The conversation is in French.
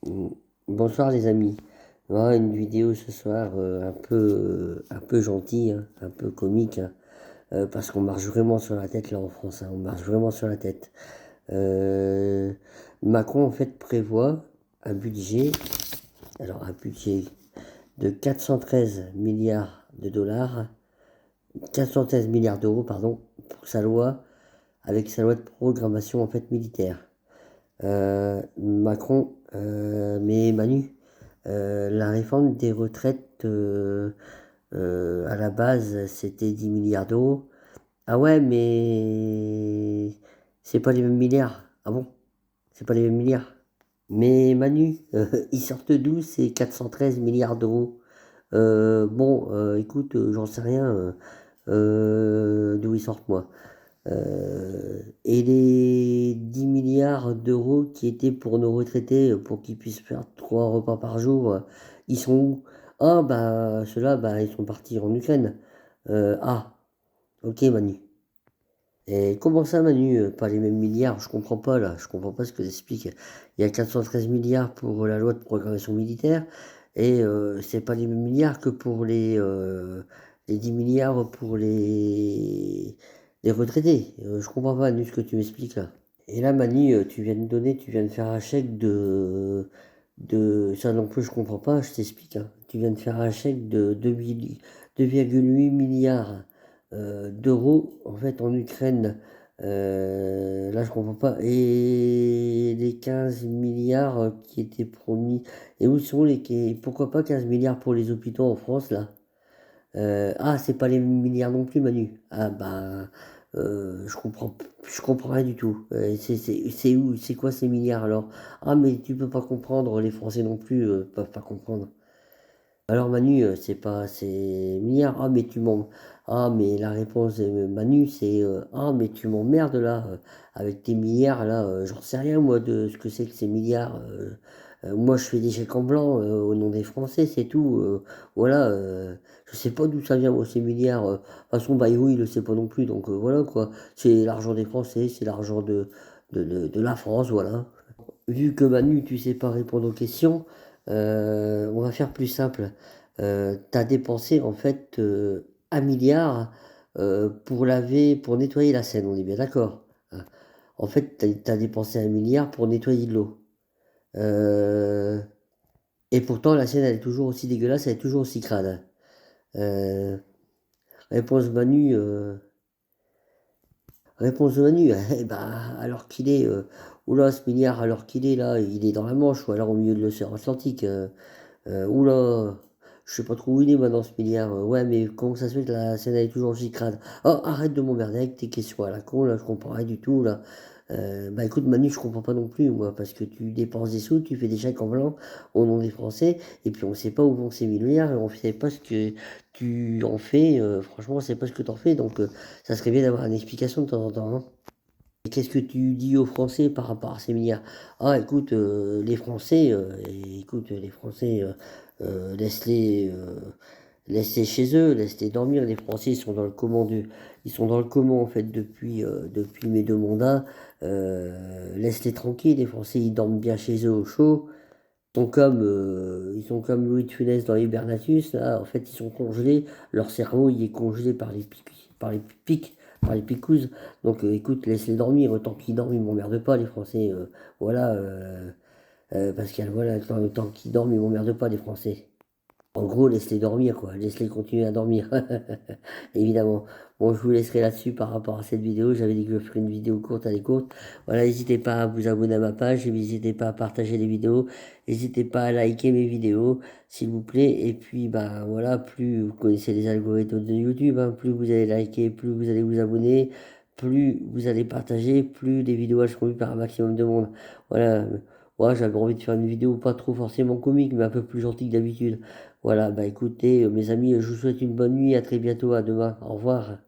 Mm. Bonsoir les amis. Voilà une vidéo ce soir un peu gentille, hein, un peu comique, hein, parce qu'on marche vraiment sur la tête là en France, hein, on marche vraiment sur la tête. Euh, Macron en fait prévoit un budget, alors un budget de 413 milliards de dollars, 413 milliards d'euros pardon, pour sa loi, avec sa loi de programmation en fait militaire. Macron, mais Manu, la réforme des retraites, à la base, c'était 10 milliards d'euros. Ah ouais, mais c'est pas les mêmes milliards. Ah bon? C'est pas les mêmes milliards. Mais Manu, ils sortent d'où ces 413 milliards d'euros? Bon, écoute, j'en sais rien d'où ils sortent, moi. Et les 10 milliards d'euros qui étaient pour nos retraités, pour qu'ils puissent faire 3 repas par jour, ils sont où? Ah, bah, ceux-là, bah, ils sont partis en Ukraine. Ah, ok, Manu. Et comment ça, Manu, pas les mêmes milliards? Je comprends pas, là. Je comprends pas ce que t'expliques. Il y a 413 milliards pour la loi de programmation militaire, et c'est pas les mêmes milliards que pour les 10 milliards pour les retraités. Je comprends pas, Manu, ce que tu m'expliques, là. Et là, Manu, tu viens de donner, tu viens de faire un chèque ça non plus, je comprends pas, je t'explique, hein. Tu viens de faire un chèque de 2,8 milliards d'euros, en fait, en Ukraine. Là, je comprends pas. Et les 15 milliards qui étaient promis. Et où sont pourquoi pas 15 milliards pour les hôpitaux en France, là? Ah, c'est pas les milliards non plus, Manu. Ah bah, je comprends rien du tout. C'est où, c'est quoi ces milliards alors? Ah, mais tu peux pas comprendre, les Français non plus peuvent pas comprendre. Alors Manu, c'est pas ces milliards. Ah, mais Ah, mais la réponse de Manu, c'est ah, mais tu m'emmerdes là, avec tes milliards là. J'en sais rien moi de ce que c'est que ces milliards. Moi, je fais des chèques en blanc au nom des Français, c'est tout. Voilà, je sais pas d'où ça vient, moi, ces milliards. De toute façon, Bayrou, il le sait pas non plus, donc voilà quoi. C'est l'argent des Français, c'est l'argent de la France, voilà. Vu que Manu, tu sais pas répondre aux questions, on va faire plus simple. Tu as dépensé en fait 1 milliard pour nettoyer la Seine, on est bien d'accord, hein. En fait, tu as dépensé 1 milliard pour nettoyer de l'eau. Euh, et pourtant, la Seine, elle est toujours aussi dégueulasse, elle est toujours aussi crade. Euh, réponse Manu, eh ben, alors qu'il est, oula, ce milliard, alors qu'il est là, il est dans la Manche, ou alors au milieu de l'océan Atlantique. Oula, je sais pas trop où il est maintenant ce milliard. Ouais, mais comment ça se fait que la scène elle est toujours aussi crade? Oh, arrête de m'emmerder avec tes questions à la con, là, je comprends rien du tout, là. Bah écoute, Manu, je comprends pas non plus, moi, parce que tu dépenses des sous, tu fais des chèques en blanc au nom des Français, et puis on sait pas où vont ces milliards, et on sait pas ce que tu en fais, franchement, on sait pas ce que tu en fais, donc ça serait bien d'avoir une explication de temps en temps, hein. Et qu'est-ce que tu dis aux Français par rapport à ces milliards? Ah, écoute, les Français, laisse-les laisse-les chez eux, laisse-les dormir. Les Français, ils sont dans le coma, en fait, depuis mes 2 mandats. Laisse-les tranquilles. Les Français, ils dorment bien chez eux au chaud. Ils sont comme Louis de Funès dans Hibernatus, là. En fait, ils sont congelés. Leur cerveau, il est congelé par les picouzes. Donc, écoute, laisse-les dormir. Tant qu'ils dorment, ils m'emmerdent pas, les Français. Voilà. Pascal, voilà, tant qu'ils dorment, ils m'emmerdent pas, les Français. En gros, laisse-les dormir, quoi. Laisse-les continuer à dormir. Évidemment. Bon, je vous laisserai là-dessus par rapport à cette vidéo. J'avais dit que je ferais une vidéo courte, elle est courte. Voilà, n'hésitez pas à vous abonner à ma page. Et n'hésitez pas à partager les vidéos. N'hésitez pas à liker mes vidéos, s'il vous plaît. Et puis, bah voilà, plus vous connaissez les algorithmes de YouTube, hein, plus vous allez liker, plus vous allez vous abonner, plus vous allez partager, plus les vidéos elles seront vues par un maximum de monde. Voilà. Moi, j'avais envie de faire une vidéo pas trop forcément comique, mais un peu plus gentille que d'habitude. Voilà, bah écoutez, mes amis, je vous souhaite une bonne nuit, à très bientôt, à demain, au revoir.